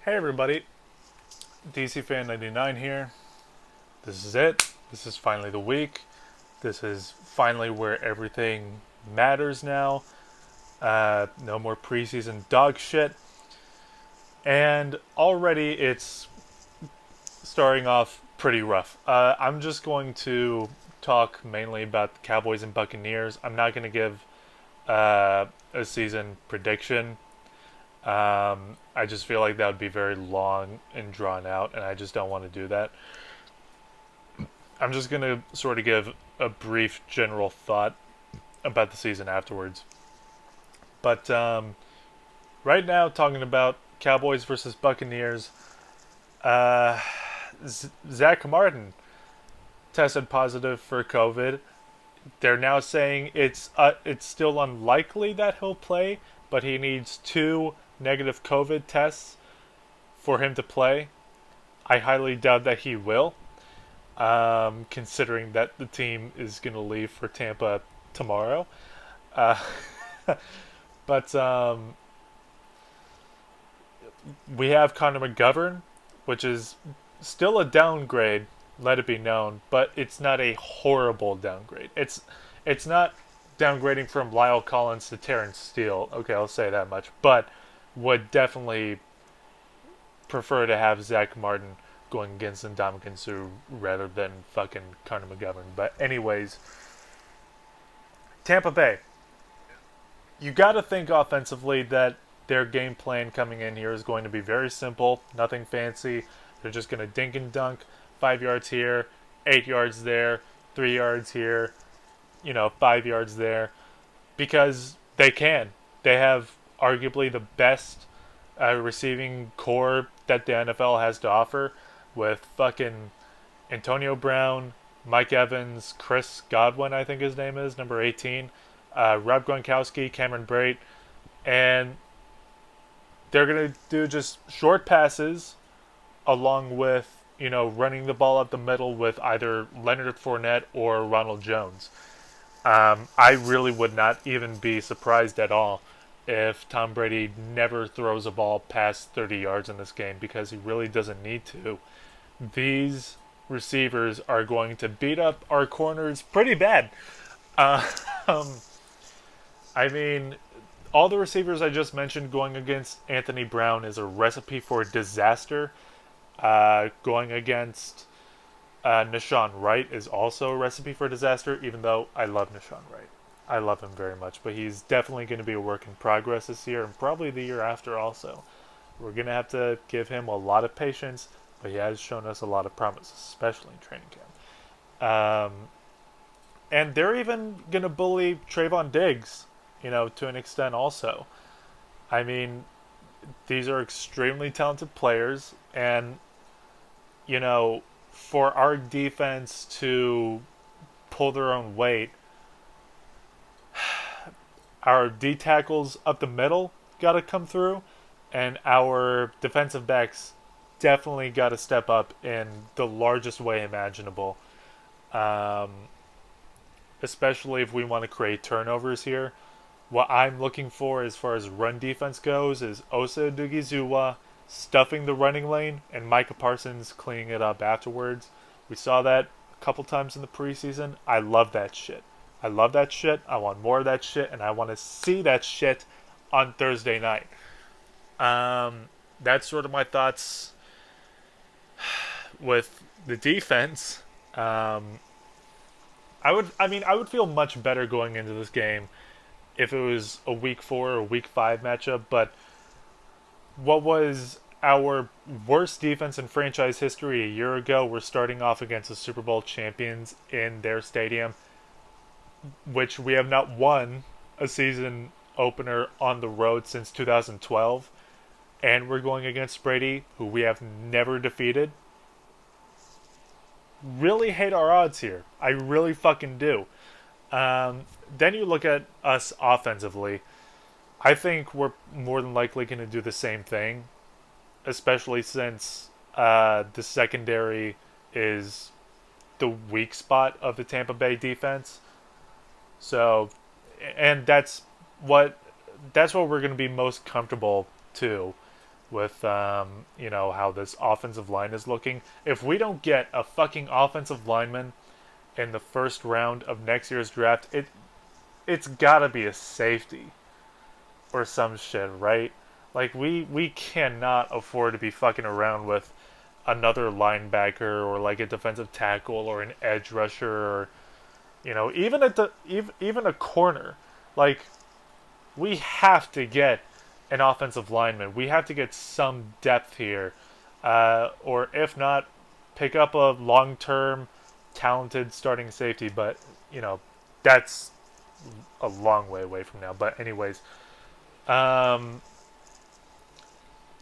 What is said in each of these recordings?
Hey everybody, DC Fan 99 here. This is it. This is finally the week. This is finally where everything matters now. No more preseason dog shit. And already it's starting off pretty rough. I'm just going to talk mainly about the Cowboys and Buccaneers. I'm not going to give a season prediction. I just feel like that would be very long and drawn out, and I just don't want to do that. I'm just going to sort of give a brief general thought about the season afterwards. But right now, talking about Cowboys versus Buccaneers, uh, Zach Martin tested positive for COVID. They're now saying it's still unlikely that he'll play, but he needs two negative COVID tests for him to play. I highly doubt that he will, considering that the team is going to leave for Tampa tomorrow. Uh, but we have Connor McGovern, which is still a downgrade, let it be known, but it's not a horrible downgrade. It's not downgrading from Lyle Collins to Terrence Steele. Okay, I'll say that much. But would definitely prefer to have Zach Martin going against Ndamukong Suh rather than fucking Connor McGovern. But anyways, Tampa Bay. You got to think offensively that their game plan coming in here is going to be very simple, nothing fancy. They're just going to dink and dunk, 5 yards here, 8 yards there, 3 yards here, 5 yards there, because they can. They have arguably the best receiving core that the NFL has to offer, with fucking Antonio Brown, Mike Evans, Chris Godwin, I think his name is, number 18, Rob Gronkowski, Cameron Brate, and they're going to do just short passes along with, running the ball up the middle with either Leonard Fournette or Ronald Jones. I really would not even be surprised at all if Tom Brady never throws a ball past 30 yards in this game, because he really doesn't need to. These receivers are going to beat up our corners pretty bad. Uh, um, I mean, all the receivers I just mentioned going against Anthony Brown is a recipe for disaster. Going against Nashawn Wright is also a recipe for disaster, even though I love Nashawn Wright. I love him very much, but he's definitely going to be a work in progress this year and probably the year after also. We're going to have to give him a lot of patience, but he has shown us a lot of promise, especially in training camp. And they're even going to bully Trayvon Diggs, to an extent also. I mean, these are extremely talented players, and, for our defense to pull their own weight, our D tackles up the middle got to come through, and our defensive backs definitely got to step up in the largest way imaginable. Um, Especially if we want to create turnovers here. What I'm looking for as far as run defense goes is Osa Odighizuwa stuffing the running lane and Micah Parsons cleaning it up afterwards. We saw that a couple times in the preseason. I love that shit. I love that shit. I want more of that shit, and I want to see that shit on Thursday night. That's sort of my thoughts with the defense. I would feel much better going into this game if it was a week 4 or week 5 matchup, but what was our worst defense in franchise history a year ago? We're starting off against the Super Bowl champions in their stadium, which we have not won a season opener on the road since 2012, and we're going against Brady, who we have never defeated. Really hate our odds here. I really fucking do. Then you look at us offensively. I think we're more than likely going to do the same thing, especially since the secondary is the weak spot of the Tampa Bay defense. So, and that's what we're going to be most comfortable to. with how this offensive line is looking. If we don't get a fucking offensive lineman in the first round of next year's draft, it's gotta be a safety or some shit, right? Like we cannot afford to be fucking around with another linebacker or like a defensive tackle or an edge rusher or even even a corner. Like we have to get an offensive lineman. We have to get some depth here, or if not, pick up a long-term, talented starting safety. But that's a long way away from now. But anyways, um,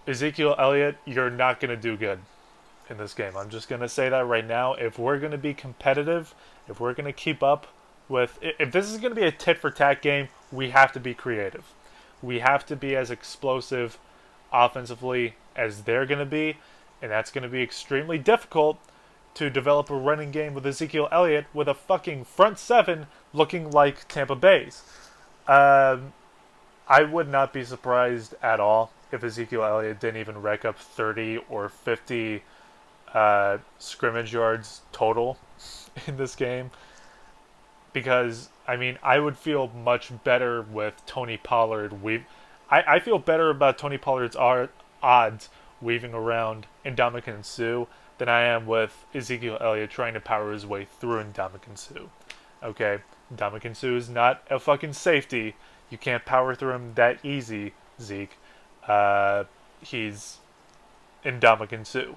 Ezekiel Elliott, you're not gonna do good in this game. I'm just gonna say that right now. If we're gonna be competitive, if we're gonna keep up with, if this is gonna be a tit for tat game, we have to be creative. We have to be as explosive offensively as they're gonna be, and that's gonna be extremely difficult to develop a running game with Ezekiel Elliott with a fucking front seven looking like Tampa Bay's. Um, I would not be surprised at all if Ezekiel Elliott didn't even rack up 30 or 50 scrimmage yards total in this game, because I mean I would feel much better with Tony Pollard. I feel better about Tony Pollard's odds weaving around Ndamukong Suh than I am with Ezekiel Elliott trying to power his way through Ndamukong Suh. Okay, Ndamukong Suh is not a fucking safety. You can't power through him that easy, Zeke. He's Ndamukong Suh.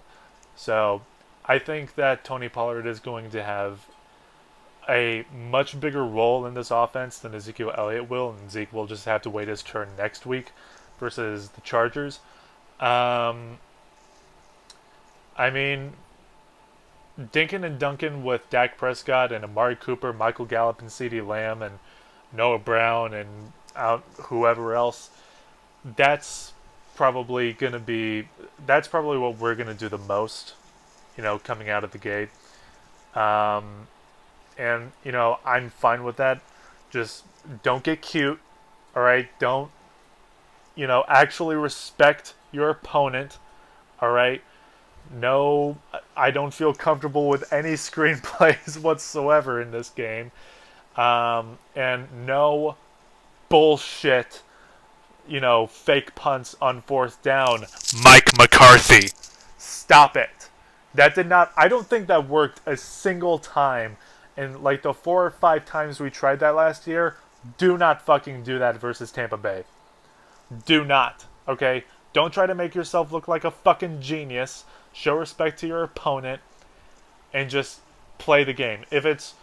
So I think that Tony Pollard is going to have a much bigger role in this offense than Ezekiel Elliott will, and Zeke will just have to wait his turn next week versus the Chargers. Um, I mean, Dinkin and Duncan with Dak Prescott and Amari Cooper, Michael Gallup and CeeDee Lamb and Noah Brown and whoever else, that's probably going to be, that's probably what we're going to do the most, coming out of the gate. Um, and, I'm fine with that. Just don't get cute, all right? Don't, actually respect your opponent, all right? No, I don't feel comfortable with any screenplays whatsoever in this game. And no bullshit, fake punts on fourth down. Mike McCarthy. Stop it. That did not, I don't think that worked a single time. And like the 4 or 5 times we tried that last year, do not fucking do that versus Tampa Bay. Do not. Okay? Don't try to make yourself look like a fucking genius. Show respect to your opponent and just play the game. If it's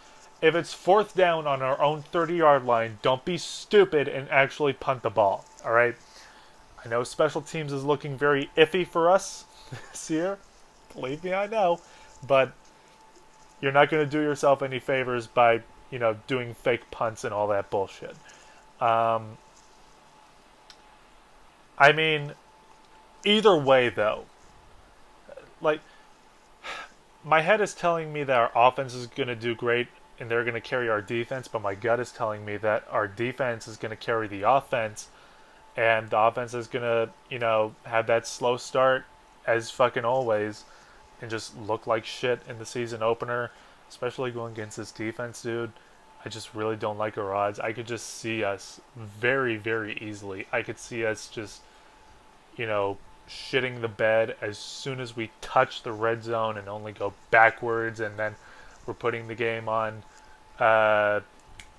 fourth down on our own 30-yard line, don't be stupid and actually punt the ball. All right? I know special teams is looking very iffy for us this year. Believe me, I know. But you're not going to do yourself any favors by, doing fake punts and all that bullshit. I mean, either way, though, like, my head is telling me that our offense is going to do great and they're going to carry our defense, but my gut is telling me that our defense is going to carry the offense, and the offense is going to, have that slow start as fucking always and just look like shit in the season opener, especially going against this defense, dude. I just really don't like our odds. I could just see us very, very easily. I could see us just, shitting the bed as soon as we touch the red zone and only go backwards, and then we're putting the game on Greg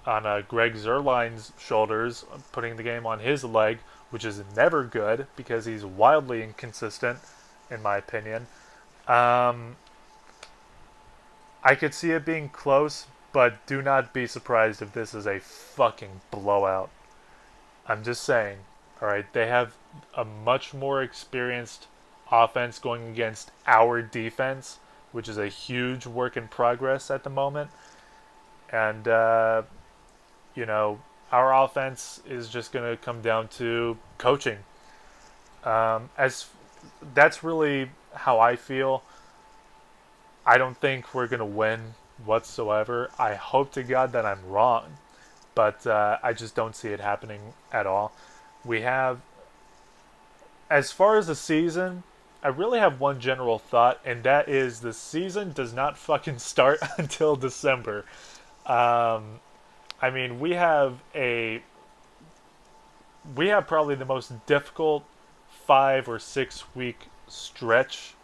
Zuerlein's shoulders, putting the game on his leg, which is never good because he's wildly inconsistent, in my opinion. I could see it being close, but do not be surprised if this is a fucking blowout. I'm just saying. Alright, they have a much more experienced offense going against our defense, which is a huge work in progress at the moment. And, our offense is just going to come down to coaching. As that's really how I feel. I don't think we're going to win whatsoever. I hope to God that I'm wrong, but I just don't see it happening at all. We have as far as the season, I really have one general thought, and that is the season does not fucking start until December. Um, I mean, we have probably the most difficult 5 or 6 week stretch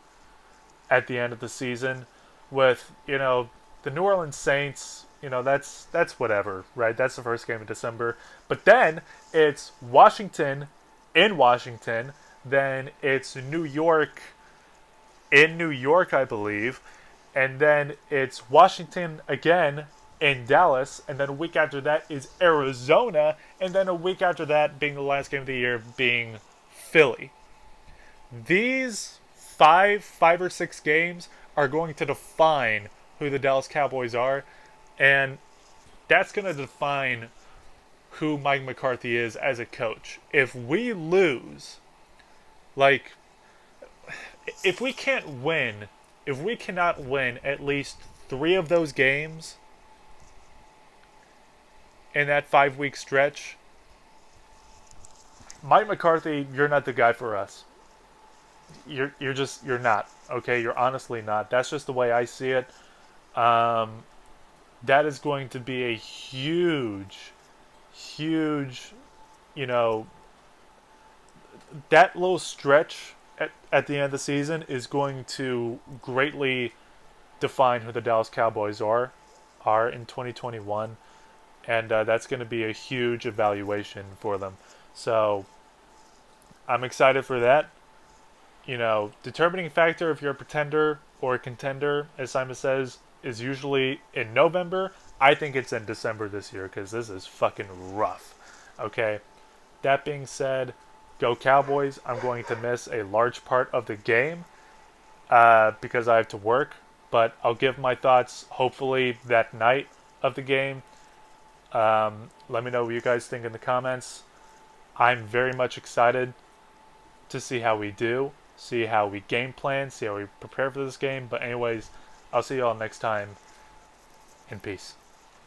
at the end of the season with, the New Orleans Saints. That's whatever, right? That's the first game of December. But then it's Washington in Washington, then it's New York in New York, I believe, and then it's Washington again in Dallas, and then a week after that is Arizona, and then a week after that being the last game of the year being Philly. These five or six games are going to define who the Dallas Cowboys are, and that's going to define who Mike McCarthy is as a coach. If we lose, like, if we can't win, if we cannot win at least 3 of those games in that 5 week stretch, Mike McCarthy, you're not the guy for us. You're not. Okay, you're honestly not. That's just the way I see it. Um, that is going to be a huge, you know, that little stretch at the end of the season is going to greatly define who the Dallas Cowboys are in 2021, and that's going to be a huge evaluation for them. So I'm excited for that. Determining factor if you're a pretender or a contender, as Simon says, is usually in November. I think it's in December this year because this is fucking rough. Okay. That being said, go Cowboys. I'm going to miss a large part of the game because I have to work, but I'll give my thoughts hopefully that night of the game. Let me know what you guys think in the comments. I'm very much excited to see how we do, see how we game plan, see how we prepare for this game. But anyways, I'll see you all next time, and peace.